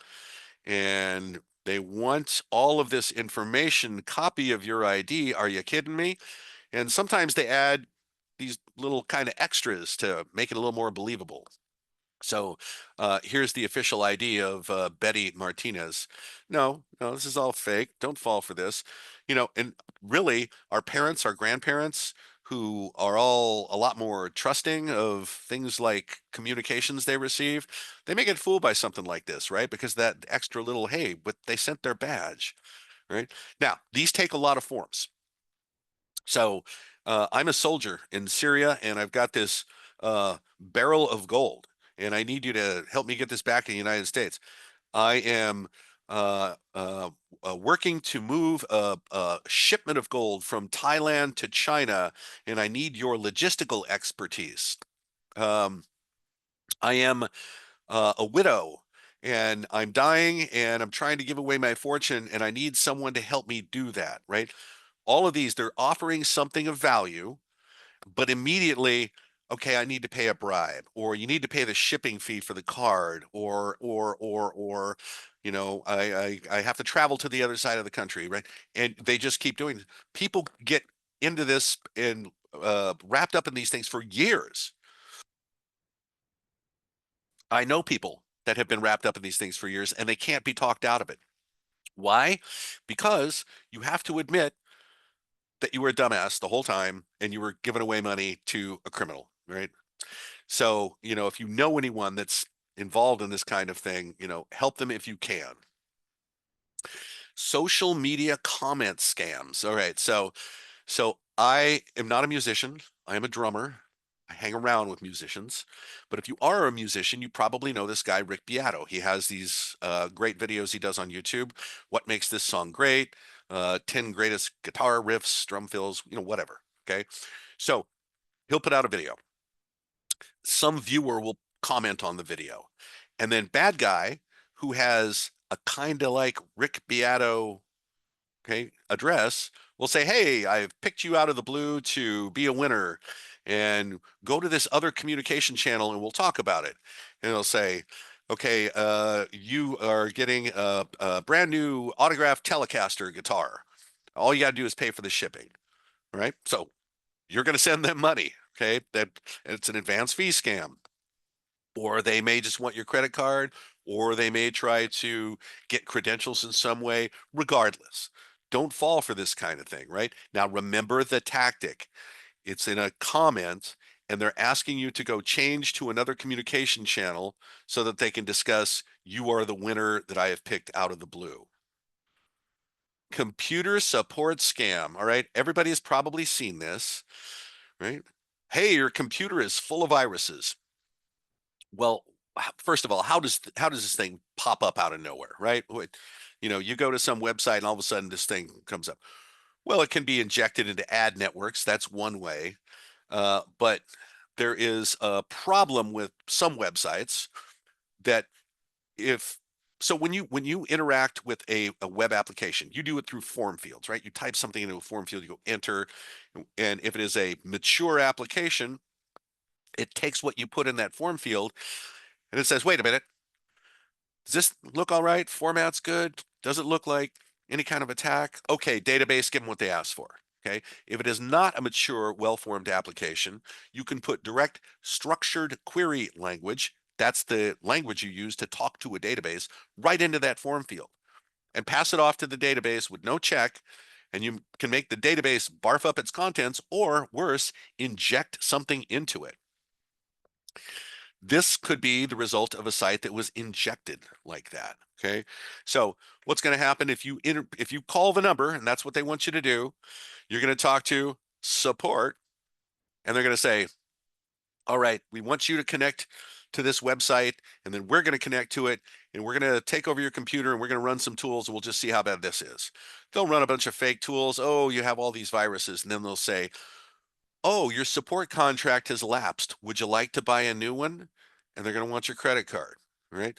And they want all of this information, copy of your ID. Are you kidding me? And sometimes they add these little kind of extras to make it a little more believable. So here's the official ID of Betty Martinez. No, no, this is all fake. Don't fall for this. And really, our parents, our grandparents, who are all a lot more trusting of things like communications they receive, they may get fooled by something like this, right? Because that extra little, hey, but they sent their badge, right? Now, these take a lot of forms. So I'm a soldier in Syria, and I've got this barrel of gold, and I need you to help me get this back to the United States. I am working to move a shipment of gold from Thailand to China, and I need your logistical expertise. Um, I am a widow. And I'm dying and I'm trying to give away my fortune, and I need someone to help me do that, right? All of these, they're offering something of value, but immediately okay, I need to pay a bribe, or you need to pay the shipping fee for the card, or I have to travel to the other side of the country, right? And they just keep doing it. People get into this and wrapped up in these things for years. I know people that have been wrapped up in these things for years and they can't be talked out of it. Why? Because you have to admit that you were a dumbass the whole time and you were giving away money to a criminal, right? So, if you know anyone that's involved in this kind of thing, help them if you can. Social media comment scams. All right. So I am not a musician. I am a drummer. I hang around with musicians. But if you are a musician, you probably know this guy, Rick Beato. He has these great videos he does on YouTube. What makes this song great? 10 greatest guitar riffs, drum fills, whatever. Okay. So he'll put out a video. Some viewer will comment on the video. And then bad guy who has a kind of like Rick Beato, okay, address will say, hey, I've picked you out of the blue to be a winner and go to this other communication channel and we'll talk about it. And it'll say, okay, you are getting a brand new autographed Telecaster guitar. All you got to do is pay for the shipping, right? So you're going to send them money. Okay, that it's an advance fee scam, or they may just want your credit card, or they may try to get credentials in some way. Regardless, don't fall for this kind of thing, right? Now, remember the tactic. It's in a comment, and they're asking you to go change to another communication channel so that they can discuss, you are the winner that I have picked out of the blue. Computer support scam. All right. Everybody has probably seen this, right? Hey, your computer is full of viruses. Well, first of all, how does this thing pop up out of nowhere, right? You go to some website and all of a sudden this thing comes up. Well, it can be injected into ad networks. That's one way. But there is a problem with some websites that if so when you interact with a web application, you do it through form fields, right? You type something into a form field, you go enter, and if it is a mature application, it takes what you put in that form field and it says, wait a minute, does this look all right? Format's good. Does it look like any kind of attack? Okay, database, give them what they asked for. Okay. If it is not a mature, well-formed application, you can put direct structured query language. That's the language you use to talk to a database right into that form field and pass it off to the database with no check. And you can make the database barf up its contents or worse, inject something into it. This could be the result of a site that was injected like that. Okay. So what's going to happen if you call the number and that's what they want you to do, you're going to talk to support and they're going to say, all right, we want you to connect to this website and then we're going to connect to it and we're going to take over your computer and we're going to run some tools and we'll just see how bad this is. They'll run a bunch of fake tools. Oh, you have all these viruses. And then they'll say, oh, your support contract has lapsed. Would you like to buy a new one? And they're going to want your credit card, right?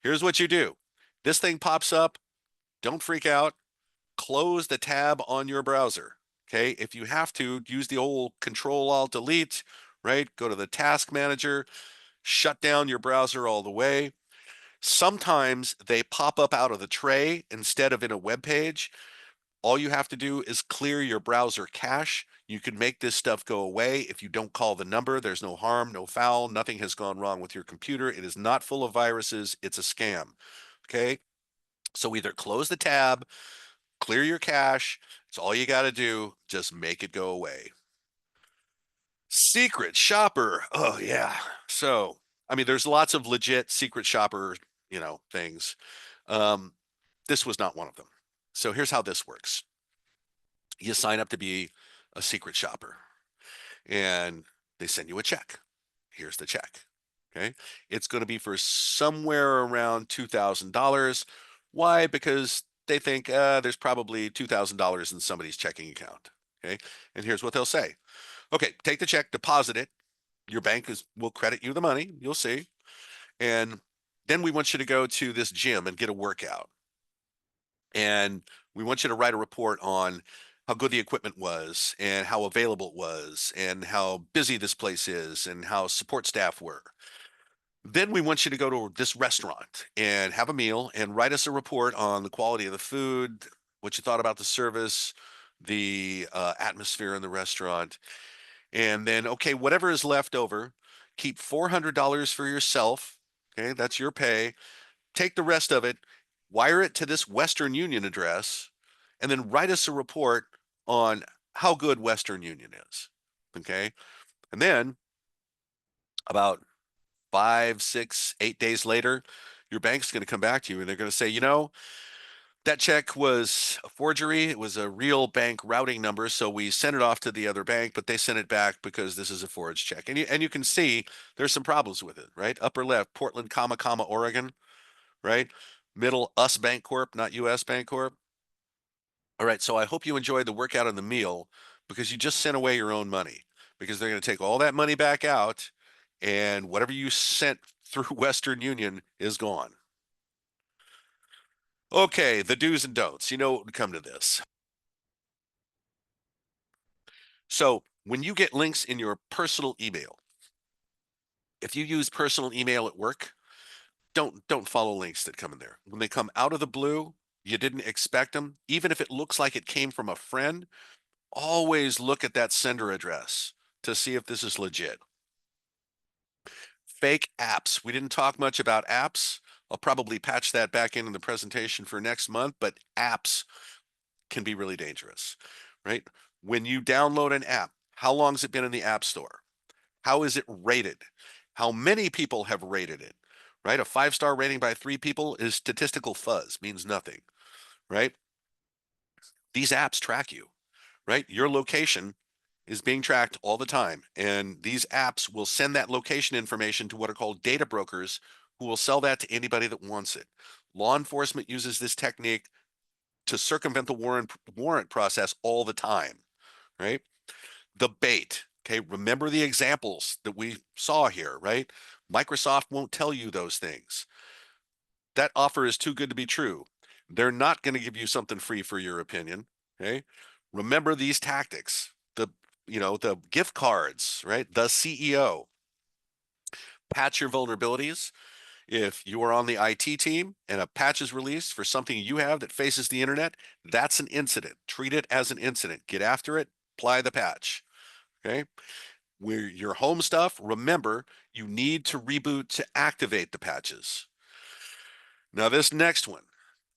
Here's what you do. This thing pops up. Don't freak out. Close the tab on your browser. Okay. If you have to, use the old Control Alt Delete, right? Go to the task manager, shut down your browser all the way. Sometimes they pop up out of the tray instead of in a web page. All you have to do is clear your browser cache. You can make this stuff go away. If you don't call the number, there's no harm, no foul. Nothing has gone wrong with your computer. It is not full of viruses. It's a scam. Okay. So either close the tab, clear your cache. It's all you got to do. Just make it go away. Secret shopper. Oh, yeah. So, I mean, there's lots of legit secret shopper, things. Um, this was not one of them. So here's how this works. You sign up to be a secret shopper and they send you a check. Here's the check. Okay. It's going to be for somewhere around $2,000. Why? Because they think there's probably $2,000 in somebody's checking account. Okay. And here's what they'll say. Okay, take the check, deposit it. Your bank will credit you the money. You'll see. And then we want you to go to this gym and get a workout. And we want you to write a report on how good the equipment was and how available it was and how busy this place is and how support staff were. Then we want you to go to this restaurant and have a meal and write us a report on the quality of the food, what you thought about the service, the atmosphere in the restaurant. And then, okay, whatever is left over, keep $400 for yourself. Okay, that's your pay. Take the rest of it, wire it to this Western Union address, and then write us a report on how good Western Union is. Okay. And then about 5, 6, 8 days later, your bank's going to come back to you and they're going to say, that check was a forgery. It was a real bank routing number. So we sent it off to the other bank, but they sent it back because this is a forged check. And you can see there's some problems with it, right? Upper left, Portland, Oregon, right? Middle, Us Bank Corp, not US Bank Corp. All right. So I hope you enjoyed the workout and the meal because you just sent away your own money because they're going to take all that money back out and whatever you sent through Western Union is gone. Okay, the do's and don'ts. You know what would come to this. So when you get links in your personal email, if you use personal email at work, don't follow links that come in there. When they come out of the blue, you didn't expect them, even if it looks like it came from a friend, always look at that sender address to see if this is legit. Fake apps. We didn't talk much about apps. I'll probably patch that back in the presentation for next month, but apps can be really dangerous, right? When you download an app, how long has it been in the App Store? How is it rated? How many people have rated it, right? A 5-star rating by 3 people is statistical fuzz, means nothing, right? These apps track you, right? Your location is being tracked all the time. And these apps will send that location information to what are called data brokers who will sell that to anybody that wants it. Law enforcement uses this technique to circumvent the warrant process all the time, right? The bait. Okay, remember the examples that we saw here, right? Microsoft won't tell you those things. That offer is too good to be true. They're not going to give you something free for your opinion. Okay, remember these tactics. The gift cards, right? The CEO. Patch your vulnerabilities. If you are on the IT team and a patch is released for something you have that faces the internet, that's an incident. Treat it as an incident. Get after it. Apply the patch. Okay. Where your home stuff, remember, you need to reboot to activate the patches. Now, this next one,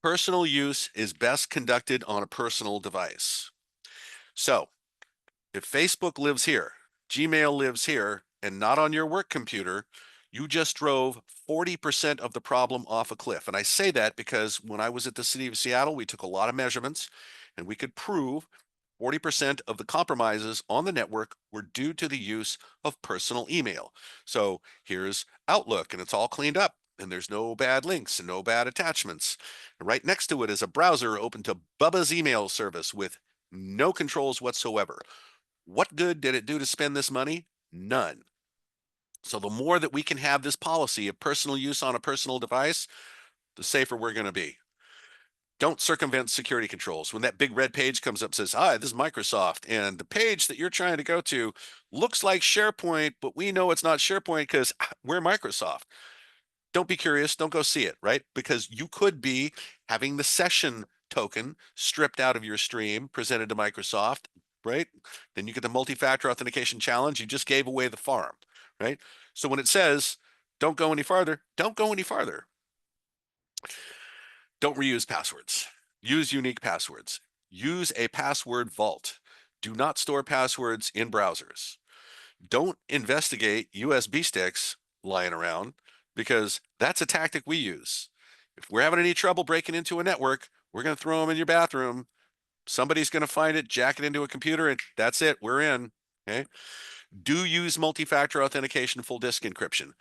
personal use is best conducted on a personal device. So, if Facebook lives here, Gmail lives here, and not on your work computer, you just drove 40% of the problem off a cliff. And I say that because when I was at the city of Seattle, we took a lot of measurements and we could prove 40% of the compromises on the network were due to the use of personal email. So here's Outlook, and it's all cleaned up, and there's no bad links and no bad attachments. And right next to it is a browser open to Bubba's email service with no controls whatsoever. What good did it do to spend this money? None. So the more that we can have this policy of personal use on a personal device, the safer we're going to be. Don't circumvent security controls. When that big red page comes up, says, hi, this is Microsoft, and the page that you're trying to go to looks like SharePoint, but we know it's not SharePoint because we're Microsoft. Don't be curious. Don't go see it, right? Because you could be having the session token stripped out of your stream presented to Microsoft, right? Then you get the multi-factor authentication challenge. You just gave away the farm, right? So when it says, don't go any farther, don't go any farther. Don't reuse passwords. Use unique passwords. Use a password vault. Do not store passwords in browsers. Don't investigate USB sticks lying around because that's a tactic we use. If we're having any trouble breaking into a network, we're going to throw them in your bathroom. Somebody's going to find it, jack it into a computer, and that's it. We're in. Okay. Do use multi-factor authentication, full disk encryption.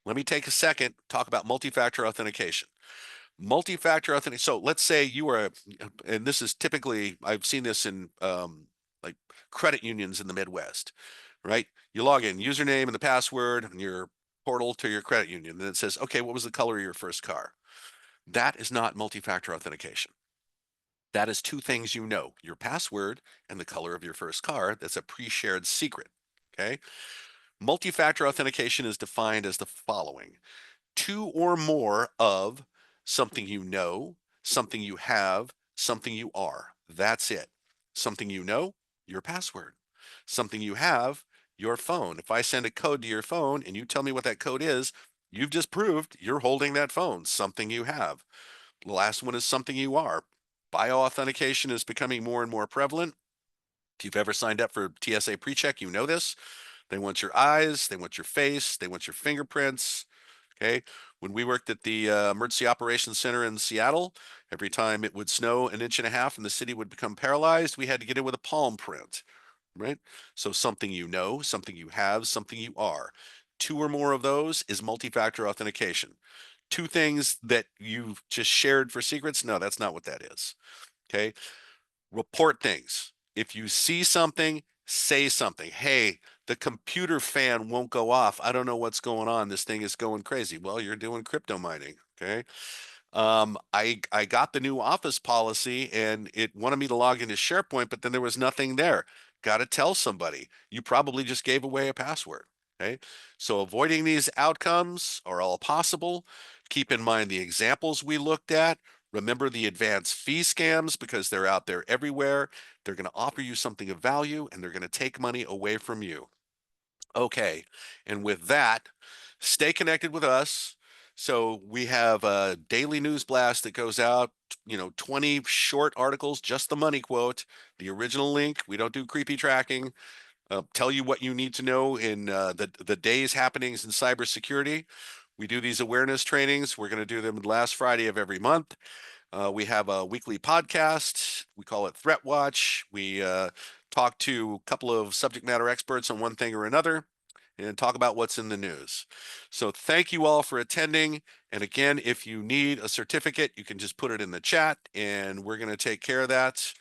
Let me take a second, talk about multi-factor authentication. Multi-factor authentication. So let's say you are, and this is typically, I've seen this in like credit unions in the Midwest, right? You log in, username and the password, and your portal to your credit union. Then it says, okay, what was the color of your first car? That is not multi-factor authentication. That is two things you know, your password and the color of your first car. That's a pre-shared secret. Okay. Multi-factor authentication is defined as the following: two or more of something you know, something you have, something you are. That's it. Something you know, your password. Something you have, your phone. If I send a code to your phone and you tell me what that code is, you've just proved you're holding that phone. Something you have. The last one is something you are. Bioauthentication is becoming more and more prevalent. If you've ever signed up for TSA PreCheck, you know this. They want your eyes, they want your face, they want your fingerprints. Okay. When we worked at the Emergency Operations Center in Seattle, every time it would snow an inch and a half and the city would become paralyzed, we had to get in with a palm print, right? So something you know, something you have, something you are. Two or more of those is multi-factor authentication. Two things that you've just shared for secrets, no, that's not what that is. Okay. Report things. If you see something, say something. Hey, the computer fan won't go off. I don't know what's going on. This thing is going crazy. Well, you're doing crypto mining. Okay. I got the new Office policy and it wanted me to log into SharePoint, but then there was nothing there. Got to tell somebody. You probably just gave away a password. Okay. So avoiding these outcomes are all possible. Keep in mind the examples we looked at. Remember the advanced fee scams because they're out there everywhere. They're going to offer you something of value and they're going to take money away from you. Okay. And with that, stay connected with us. So we have a daily news blast that goes out, 20 short articles, just the money quote, the original link. We don't do creepy tracking. Tell you what you need to know in the day's happenings in cybersecurity. We do these awareness trainings. We're going to do them last Friday of every month. We have a weekly podcast. We call it Threat Watch. We talk to a couple of subject matter experts on one thing or another and talk about what's in the news. So thank you all for attending. And again, if you need a certificate, you can just put it in the chat and we're going to take care of that.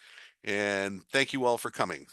And thank you all for coming.